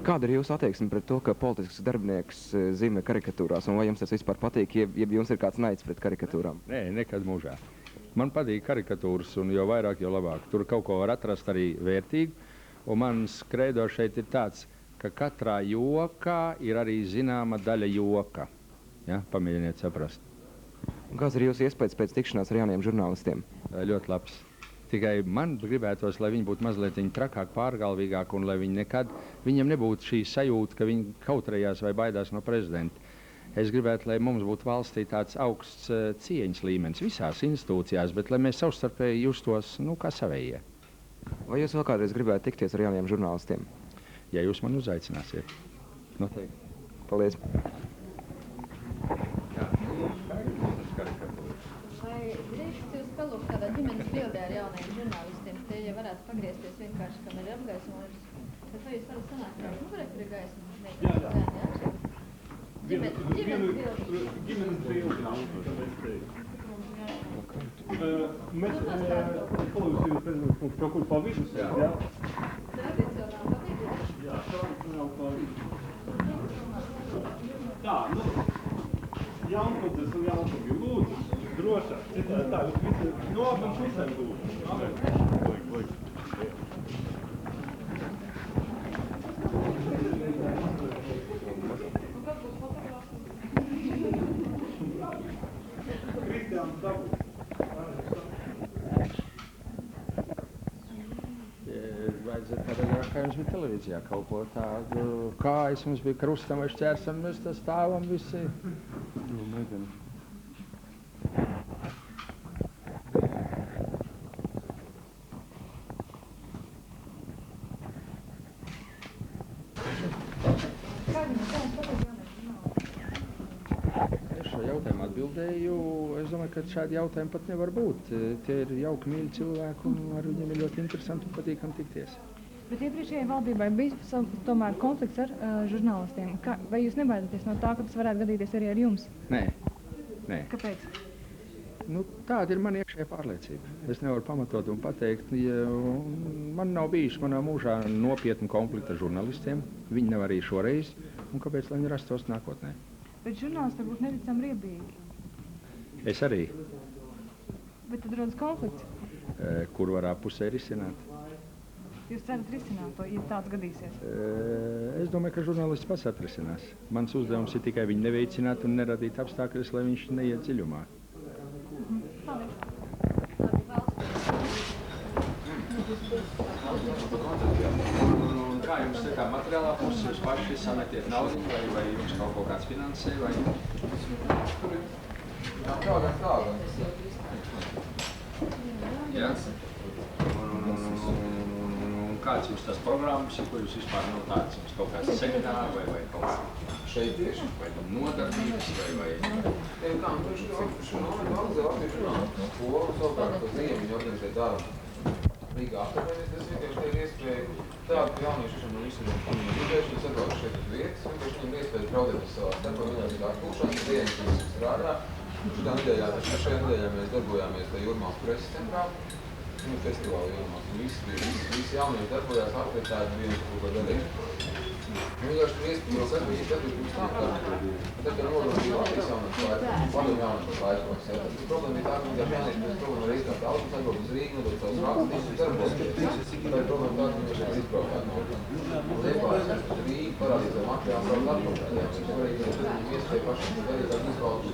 Kāda ir jūsu attieksme pret to, ka politisks darbinieks zīmē karikatūrās, un vai jums tas vispār patīk, ja jums ir kāds naids pret karikatūrām? Nē, nekad mūžā. Man patīk karikatūras, un jo vairāk, jo labāk. Tur kaut ko var atrast arī vērtīgu, un mans kredo šeit ir tāds, ka katrā jokā ir arī zināma daļa joka. Ja? Pamēģiniet saprast. Un kāds ir jūsu iespējas pēc tikšanās ar jauniem žurnālistiem? Ļoti labs. Tikai man gribētos, lai viņi būtu mazliet trakāk, pārgalvīgāk, un lai viņiem nebūtu šī sajūta, ka viņi kautrējās vai baidās no prezidenta. Es gribētu, lai mums būtu valstī tāds augsts cieņas līmenis visās institūcijās, bet lai mēs savstarpēji justos, kā savējie. Vai jūs vēl kādreiz gribētu tikties ar jauniem žurnālistiem? Ja jūs man uzaicināsiet. Noteikti. Paldies. Vai drīkst jūs palūkt kādā ģimenes bildē ar jaunajiem žurnālistiem? Tie jau varētu pagriezties vienkārši, kam ir apgaismojums. Bet vai jūs varat sanākt, ka nu varētu ir gaisma? Ģimenes bildi. Mēs palūksīju prezidents kaut kur pa vidus. Jā. Tradicionāli pa vidus? Jā, tradicionāli pa vidus. Tā, Jaunkodas un Jaunkogi, lūdzu, drošāk. Tā, jūs visi no abām pusēm lūdzu. Kristiāns Dabūs. Vajadzētu tādā kā jums bija televīzijā kaut ko tādu, kājas mums bija krustam vai šķērsam, mēs tā stāvam visi. Nezinu. Es šo jautājumu atbildēju. Es domāju, ka šādi jautājumi pat nevar būt. Tie ir jauki, mīļi cilvēki, un ar viņiem ir ļoti interesanti un patīkami tikties. Bet iepriekšējai valdībai bija tomēr konflikts ar žurnālistiem. Vai jūs nebaidāties no tā, ka tas varētu gadīties arī ar jums? Nē. Kāpēc? Tāda ir mana iekšējā pārliecība. Es nevaru pamatot un pateikt. Man nav bijis manā mūžā nopietnu konfliktu ar žurnālistiem. Viņi nav arī šoreiz. Un kāpēc, lai viņi rastos nākotnē? Bet žurnālisti varbūt neticam riebīgi. Es arī. Bet tad rodas konflikts. Kur var pusē risināt? Jūs cerat risināt to, ja tāds gadīsies? Es domāju, ka žurnālists pats atrisinās. Mans uzdevums ir tikai viņu neveicināt un neradīt apstākļus, lai viņš neiet dziļumā. Kā jums ir tā materiālā puse? Jūs paši sametiet naudu vai jums kaut ko kāds finansē? Jā? Kāds jums tās programmas, ko jūs vispār nav tāds? Jums kaut kāds semināri vai kaut kā šeit tieši? Vai nodarbības vai? Tā, viņš organizē latviešu runātu skolu, savukārt pa ziemu viņi organizē darbu. Rīgā aptamies, tas vienkārši ir iespēja tādu, ka jauniešiem no visur viņiem gribēšana sabrauc šeit uz vietas, vienkārši viņiem iespēja braudēt savā starpā, viņām ir atpūšanas dienas, viņas strādā. Šajā nedēļā mēs darbojāmies tā Jūrmālas preses centrā. Festivāla Jūrmās. Visi jaunieši darbojās akreditēti viens kaut ko darīt. Vienkārši tur iespējams sadarbības mums nav tādu. Tad nodarbīja Latvijas jaunības laikos, padomu jaunības laikos. Problēma ir tā, ka vienkārši jaunieši mēs problēma ir izkāpt autos, atbraukt uz Rīgu, nodot savus rakstus un darboties. Tā ir problēma tā, ka mēs šeit izbraukāt no Liepājas uz Rīgu, parādīt savu materiālu, savu atpakaļ. Mums svarīgi ir iespēja pašiem darīt tādu izvaldu.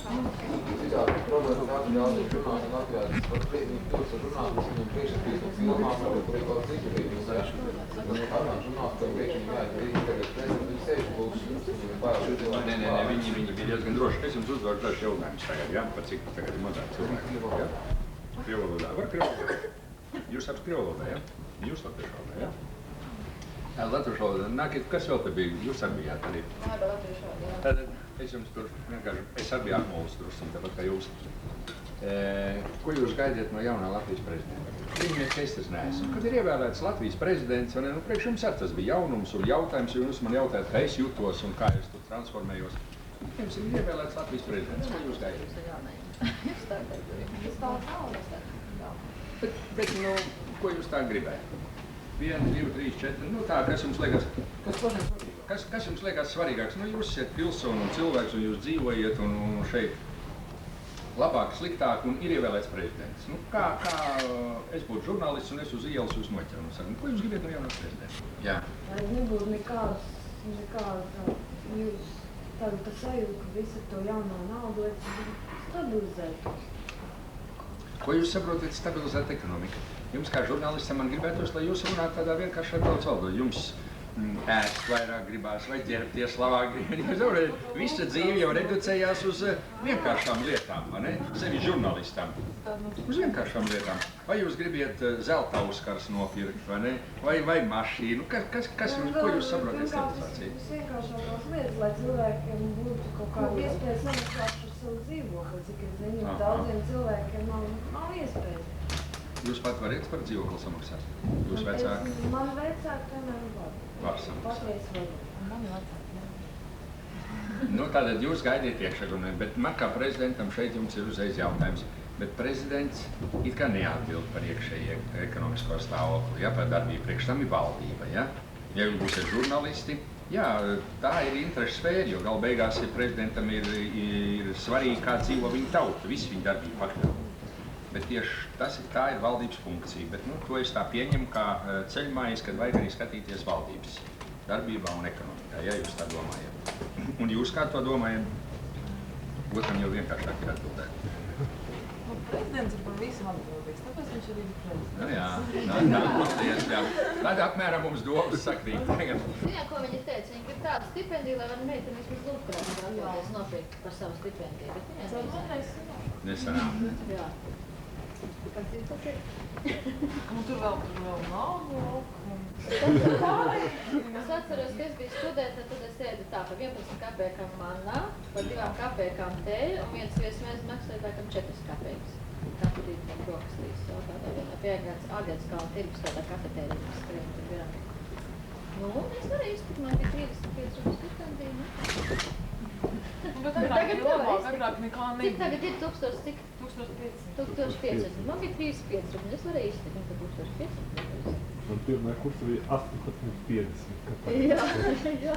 Citādi problēma tā, ka daudz žurnālisti Latvijā, viņi turas ar žurnālisti, viņiem priekšatīs no filmām, kur ir kaut citu rīdus. Un kādām žurnālistiem priekšņi jāiet Rīgas tagad prezidents, viņi sēž būs, viņiem ir pārāk cilvēki. Nē, viņi bija diezgan droši. Es jums uzvaru dažs jautājumus tagad, ja? Par cik tagad ir mazāk cilvēki. Ja? Krievvalodā. Var krievvalodā? Jūs sapat krievvalodā, ja? Jūs latviešu valodā, ja? Latviešu valodā. Nākiet, kas vēl te bija? Jūs arī bijāt arī. Nāda latviešu valodā. Tad es jums tur vienkārši, es arī biju apmūlis drusku, tāpat kā jūs. Ko jūs gaidiet no jaunā Latvijas prezidenta? Viņam es tas neesmu. Kad ir ievēlēts Latvijas prezidents, priekš jums arī tas bija jaunums un jautājums, jo jūs man jautājat, kā es jutos un kā es tur transformējos. Jums ir ievēlēts Latvijas prezidents. Ko jūs gaidiet? Jūs tā gaidiet. Jūs tā nav. Bet, ko jūs tā gribētu? 1, 2, 3, 4. Nu tā, kas jums liekas? Kas jums liekas svarīgāks? Nu, jūs esat pilsoni un cilvēks, un jūs dzīvojiet un šeit labāk, sliktāk, un ir ievēlēts prezidents. Nu, kā es būtu žurnālists, un es uz ielas jūs noķeru un saku, ko jūs gribat no jaunās prezidenta? Jā. Lai nebūtu nekāda jūs tāda sajūta, ka visu to jauno naudu stabilizēt. Ko jūs saprotat stabilizēt ekonomiku? Jums kā žurnālistam man gribētos, lai jūs runātu tādā vienkāršā tautas valodā. Jums ēst vairāk gribās vai ģērbties labāk. Visa dzīve jau reducējās uz vienkāršām lietām, vai ne? Sevi žurnālistam. Uz vienkāršām lietām. Vai jūs gribiet zelta auskars nopirkt, vai ne? Vai mašīnu? Ko jūs saprotat stabilizāciju? Vienkāršākās lietas, lai cilvēkiem būtu kaut kāda iespēja samaksāt par savu dzīvokli, cik es zinu, daudziem cilvēkiem nav iespējas. Jūs pat varat par dzīvokli samaksāt? Jūs vecāki? Mani vecāki tomēr var samaksāt. Patreiz var. Mani vecāki, jā. Nu, tātad jūs gaidiet iekšrunē, bet man kā prezidentam šeit jums ir uzreiz jautājums. Bet prezidents it kā neatbild par iekšējo ekonomisko stāvokli, ja, par darbību. Priekš tam ir valdība, ja? Ja jūs būsiet žurnālisti, jā, tā ir interešu sfēra, jo galu beigās prezidentam ir svarīgi, kā dzīvo viņa tauta, visi viņa darbību faktori. Bet tieši tā ir valdības funkcija, bet to es tā pieņemu kā ceļmājas, kad vajag arī skatīties valdības darbībā un ekonomikā, ja jūs tā domājat. Un jūs kā to domājat, otram jau vienkāršāk ir atbildēt. Prezidents ir par visu atbildīgs, tāpēc viņš arī ir prezidents. Nu jā, tāda apmēram mums domas sakrīt. Jā, ko viņa teica, viņa grib tādu stipendiju, lai var meiteni vismaz lūgprāt atbildēs nopirkt par savu stipendiju, bet viņa nesanāk. Jā. Kas ir tas ir? Un tur vēl naudu. Es atceros, ka es biju studēta, tad es ēdu tā par 11 kapēkām mannā, par 2 kapēkām teļu, un viens viesmēs maksāja laikam 4 kapēkas. Katru rītu man brokastīs jau tādā vienā pie Āgenskalna tirgus tādā kafetērija, kas skrien tur virām. Nu, es varēju iztikt, man bija 35 rubļu stipendija, Bet tagad ir labāk, agrāk nekā nebija. Cik tagad ir 1000, cik? 1500. Man bija 35 rubļi, es varēju iztikt, un tad 1500. Man pirmajā kursā bija 18,50. Jā.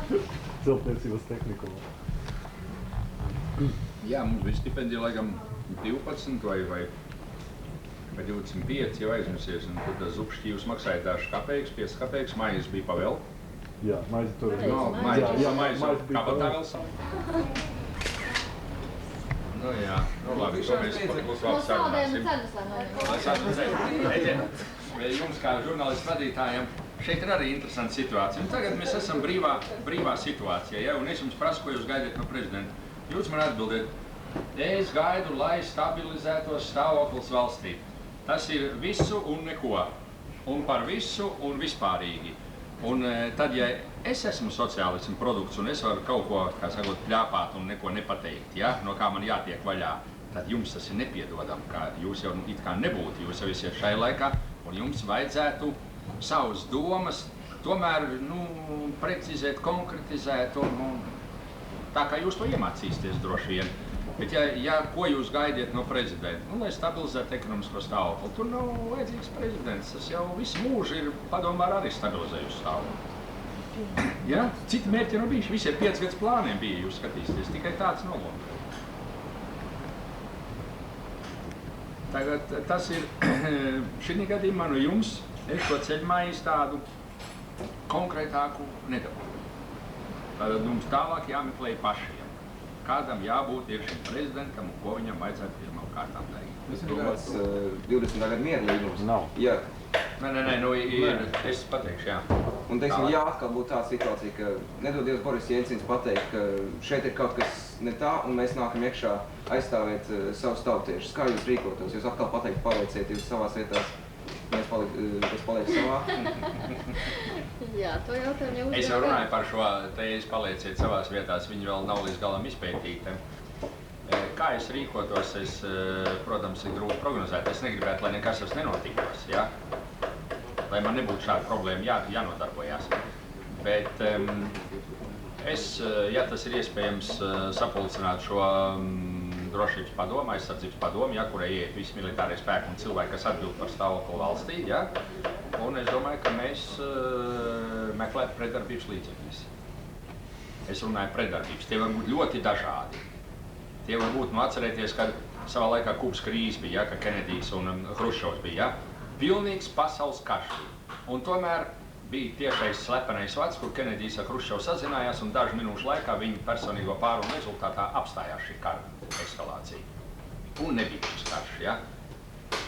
Celtniecības tehnikumā. Jā, mums bija stipendija laikam 12 vai 25, jau aizmirsies, un tad zupšķīvus maksāja dažas kapeikas, 5 kapeikas, maizes bija pa vēl. Jā, maizi tur ir. Maizes kabatā vēl savu. Nu jā, labi, to mēs labāk sarunāsim. Eģen, jums kā žurnālistu vadītājiem, šeit ir arī interesanta situācija. Un tagad mēs esam brīvā situācijā, ja? Un es jums prasu, ko jūs gaidiet no prezidenta. Jūs man atbildiet, es gaidu, lai stabilizētos stāvoklis valstī. Tas ir visu un neko. Un par visu un vispārīgi. Un tad, ja es esmu sociālismu produkts un es varu kaut ko, kā sakot, pļāpāt un neko nepateikt, ja, no kā man jātiek vaļā, tad jums tas ir nepiedodam, ka jūs jau it kā nebūtu, jūs jau esiet šai laikā, un jums vajadzētu savas domas tomēr, precizēt, konkretizēt, un tā kā jūs to iemācīsieties droši vien. Bet ko jūs gaidiet no prezidenta? Lai stabilizētu ekonomisko stāvokli, tur nav vajadzīgs prezidents. Tas jau visu mūžu ir padomā arī stabilizējuši stāvokli. Ja? Citi mērķi nav bijuši. Visiem 5 gadus plāniem bija, jūs skatīsieties, tikai tāds nolūks. Tagad tas ir šī gadījumā no jums. Es to ceļmājas tādu konkrētāku nedabūju. Tātad mums tālāk jāmeklē pašiem. Kādam jābūt ir šim prezidentam un ko viņam vajadzētu pirmām kārtām darīt. Es domāju, 20. gada miera līgums. Nav. Jā. Nē, es pateikšu, jā. Un, teiksim, ja atkal būtu tāda situācija, ka nedodies Boris Jelcins pateikt, ka šeit ir kaut kas ne tā, un mēs nākam iekšā aizstāvēt savus tautiešus. Kā jūs rīkotos? Jūs atkal pateikt, palieciet jūs savās vietās, mēs paliek savā? Jā, to jautājumu jau Es jau runāju par šo tēzi palieciet savās vietās, viņi vēl nav līdz galam izpētīti. Kā es rīkotos, protams, ir grūti prognozēt. Es negribētu, lai nekas tas nenotikos, ja? Lai man nebūtu šāda problēma jānodarbojās. Bet ja tas ir iespējams sapulcināt šo drošības padomu, aizsardzības padomu, ja, kurai ieiet visi militārie spēki un cilvēki, kas atbild par stāvokli valstī, ja, un es domāju, ka mēs meklētu pretdarbības līdzekļus. Es runāju pretdarbības. Tie var būt ļoti dažādi. Tie var būt, atcerēties, kad savā laikā Kubas krīze bija, ka Kenedijs un Hruščovs bija, pilnīgs pasaules karš. Un tomēr bija tiešais slepenais vats, kur Kenedijs ar Hruščovu sazinājās, un dažu minūšu laikā viņa personīgo pārunu rezultātā apstājās šī kara eskalācija. Un nebija šis karš, ja?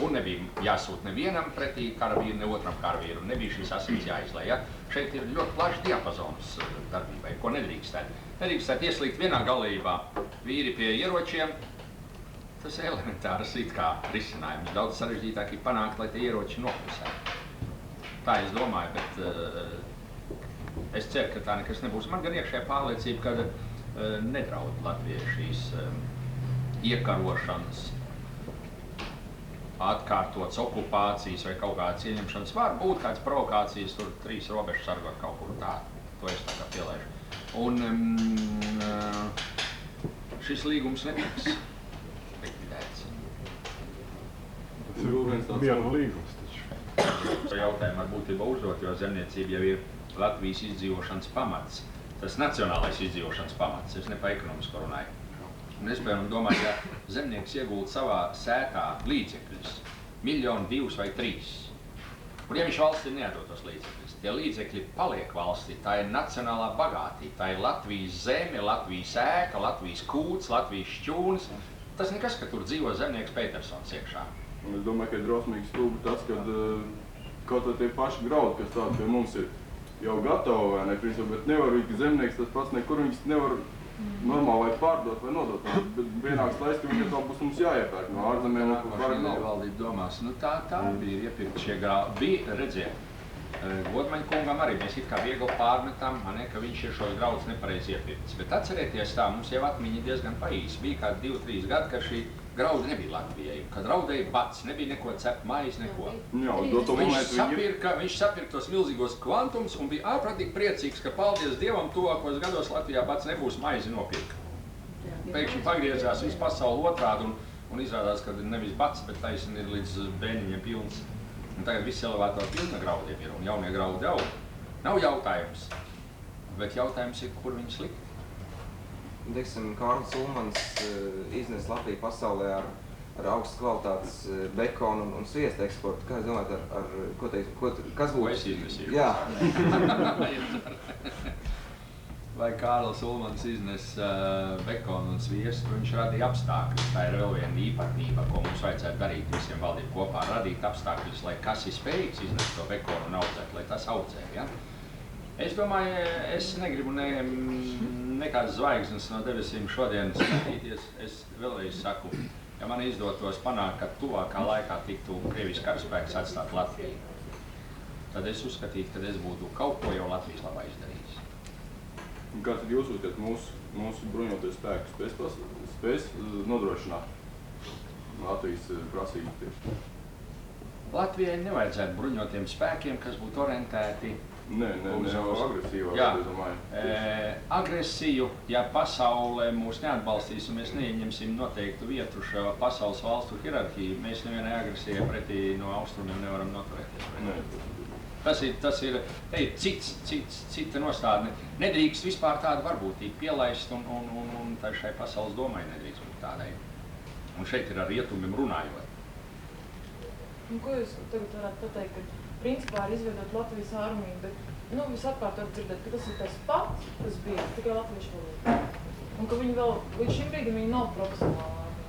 Un nebija jāsūt nevienam pretī karavīru, ne otram karavīru, un nebija šīs asins jāizlai, ja? Šeit ir ļoti plašs diapazons darbībai, ko nedrīkstēt. Nedrīkstēt ieslīgt vienā galībā vīri pie ieročiem. Tas ir elementārs it kā risinājums. Daudz sarežģītāk ir panākt, lai tie ieroči noklusētu. Tā es domāju, bet es ceru, ka tā nekas nebūs. Man gan iekšējā pārliecība, ka nedraud Latvijai šīs iekarošanas, atkārtotas okupācijas vai kaut kādas ieņemšanas. Var būt kādas provokācijas, tur 3 robežu sargot kaut kur tā. To es tā kā pielaižu. Un šis līgums netiks likvidēts. Tas ir vēl viens tāds miera līgums taču. Šo jautājumu var būtībā uzdot, jo zemniecība jau ir Latvijas izdzīvošanas pamats. Tas nacionālais izdzīvošanas pamats, es ne pa ekonomisko runāju. Un es, piemēram, domāju, ja zemnieks iegulda savā sētā līdzekļus, 1, 2 vai 3, un ja viņš valstī neatdod tos līdzekļus, tie līdzekļi paliek valstī, tā ir nacionālā bagātība, tā ir Latvijas zeme, Latvijas ēka, Latvijas kūts, Latvijas šķūnis. Tas nekas, ka tur dzīvo zemnieks Petersons iekšā. Un es domāju, ka ir drausmīgi stulbi tas, kad kaut tie paši graudi, kas tādi pie mums ir jau gatavi, vai ne, principā, bet nevar viņa zemnieks tas pats nekur viņas nevar normāli vai pārdot vai nodot, bet vienāks laiks, ka viņam tā būs mums jāiepērk no ārzemēm, kur varētu nav. Valdība domās, nu tā bija iepirkt šie graudi. Bija, redziet, Godmaņa kungam arī mēs it kā viegli pārmetam, ka viņš ir šos graudus nepareizi iepirkts. Bet atcerieties tā, mums jau atmiņa diezgan paīsi. Bija kādi 2-3 gadi, kad šī graudi nebija Latvijai. Kad raudēja bats, nebija neko cept, maizi, neko. Viņš sapirka tos milzīgos kvantums un bija ārprātīgi priecīgs, ka paldies Dievam tuvākos gados Latvijā bats nebūs maizi nopirka. Pēkšņi pagriezās visu pasauli otrādi un izrādās, ka nevis bats, bet taisni ir līdz bēniņiem pilns. Un tagad visi elevātori pilna graudiem ir un jaunie graudi aug. Nav jautājums, bet jautājums ir, kur viņus likt. Teiksim, Kārlis Ulmans iznes Latviju pasaulē ar augstas kvalitātes bekonu un sviesta eksportu. Kā jūs domājat, kas būtu? Ko es iznesīju? Jā. Vai Kārlis Ulmans iznes bekonu un sviestu, viņš radīja apstākļus. Tā ir vēl viena īpatnība, ko mums vajadzētu darīt visiem valdību kopā. Radīt apstākļus, lai kas ir spējīgs iznest to bekonu un audzēt, lai tas audzē. Ja? Es domāju, es negribu nekādas zvaigznes no debesīm šodien skatīties. Es vēlreiz saku, ja man izdotos panākt, ka tuvākā laikā tiktu Krievijas karaspēks atstāt Latviju, tad es uzskatītu, ka es būtu kaut ko jau Latvijas labā izdarījis. Kā tad jūs uzskatāt, mūsu bruņoties spēkus spēs nodrošināt Latvijas prasības tieši? Latvijai nevajadzētu bruņotiem spēkiem, kas būtu orientēti agresīvā, es domāju. Agresiju, ja pasaulē mūs neatbalstīs un mēs neieņemsim noteiktu vietu šo pasaules valstu hierarhiju, mēs nevienai agresijai pretī no austrumiem nevaram noturēties. Tas ir cita nostādne. Nedrīkst vispār tādu varbūtību pielaist un šai pasaules domai nedrīkst būt tādai. Un šeit ir ar rietumiem runājot. Un ko jūs tagad varētu pateikt, ka principā ir izveidot Latvijas armiju, bet visapkārt var dzirdēt, ka tas ir tas pats, kas bija, tikai latviešu valodā. Un ka viņi vēl, līdz šim brīdim viņi nav profesionāli armija.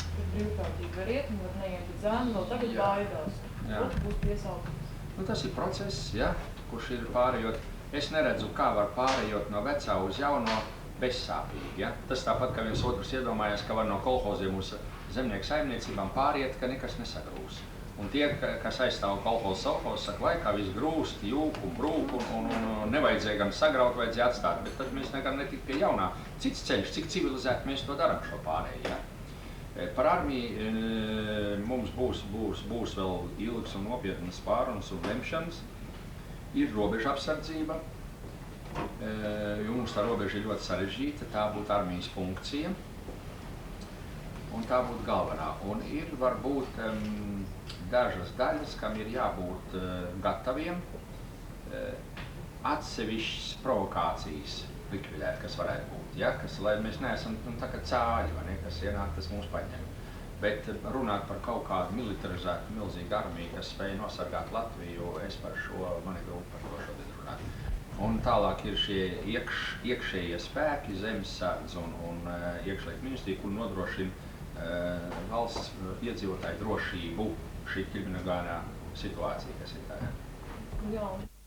Ir brīvprātīgi var iet, un var neiet līdz zēnu, vēl tagad baidās. Otrs būs piesaukums. Tas ir process, ja, kurš ir pārējot. Es neredzu, kā var pārējot no vecā uz jauno bezsāpīgi. Ja. Tas tāpat, ka viens otrs iedomājās, ka var no kolhoziem uz zemnieku saimniecībām pāriet, ka nekas nesagrūs. Un tie, kas aizstāv kolhozu savhos, saka, vai kā viss grūst, jūk un brūk un nevajadzēja gan sagraut, vajadzēja atstāt. Bet tad mēs nekad netik pie jaunā. Cits ceļš, cik civilizēti mēs to darām šo pārēju. Ja. Par armiju mums būs vēl ilgs un nopietnas pārunas un lemšanas. Ir robeža apsardzība, jo mums tā robeža ir ļoti sarežģīta, tā būtu armijas funkcija. Un tā būtu galvenā. Un ir varbūt dažas daļas, kam ir jābūt gataviem atsevišķas provokācijas likvidēt, kas varētu būt. Ja? Lai mēs neesam tā kā cāļi, vai ne? Kas ienāk, tas mūs paņem. Bet runāt par kaut kādu militarizētu milzīgu armiju, kas spēj nosargāt Latviju, es par šo, mani grupa par to šodien runāt. Un tālāk ir šie iekšējie spēki, zemesardze un iekšlietu ministrija, kur nodrošina valsts iedzīvotāju drošību šī kriminogānā situācija, kas ir tā. Jā.